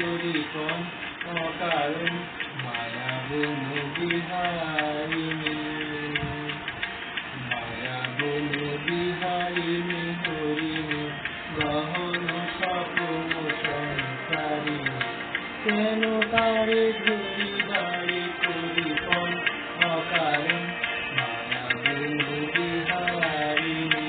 করিপন অকারণ মায়া বনু বিহারিণী মায়া বনু বিহারিণী হরিণী গহন স্বপ্ন সংসারিণী কেন তারে ধরি বাড়ি করিপন অকারণ মায়া বনু বিহারিণী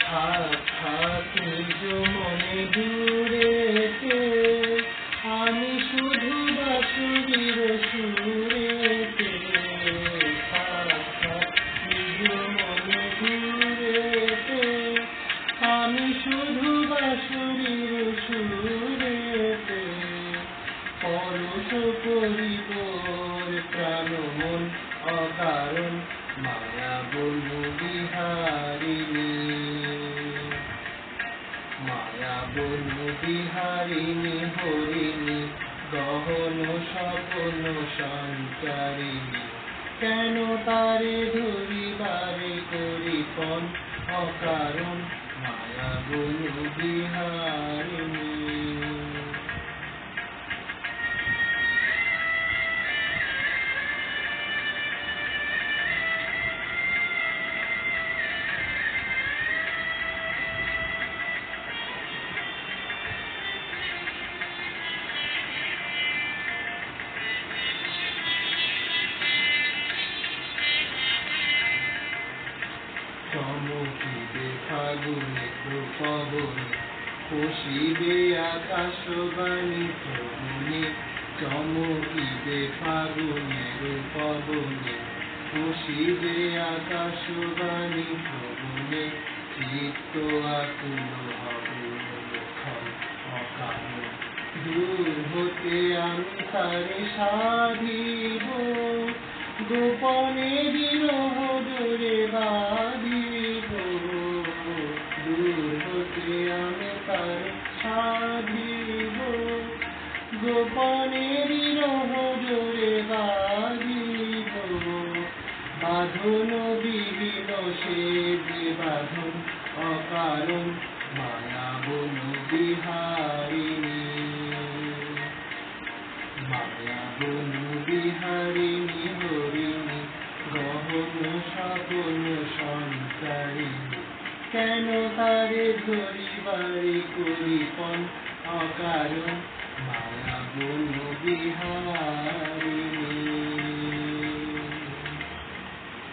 থাক নিজ মনে দূরেতে আমি শুধু বাঁশুরির সুরেতে থাক নিজ মনে দূরেতে আমি শুধু বাঁশুরির সুরেতে পরশ করিব প্রাণ মন অকারণ মায়া বনু বিহারিণী মায়া বনু বিহারিণী হরিণী গহন স্বপ্ন সঞ্চারিণী কেন তারে ধরিবারে করিপন অকারণ মায়া বনু বিহারিণী চমকিবে ফাগুনে পবনে পশিবে আকাশবাণী তরুণে চমকিবে ফাগুনের পবনে পশিবে আকাশবাণী তরুণে চিত্ত আকুল হবে লক্ষণ অকারণ দূর হতে আমি তারে সাধিব গোপনে বিরহ ডোরে বাঁধিব দূর হতে আমি তারে সাধিব গোপনে বিরহ ডোরে বাঁধিব বাঁধন বিহীন সে যে বাঁধন অকারণ মায়া বনু বিহারিণী মায়া বনু বিহারিণী হরিণী গহন স্বপ্ন সঞ্চারিণী কেন তারে ধরিবারে করিপন অকারণ মায়া বনু বিহারিণী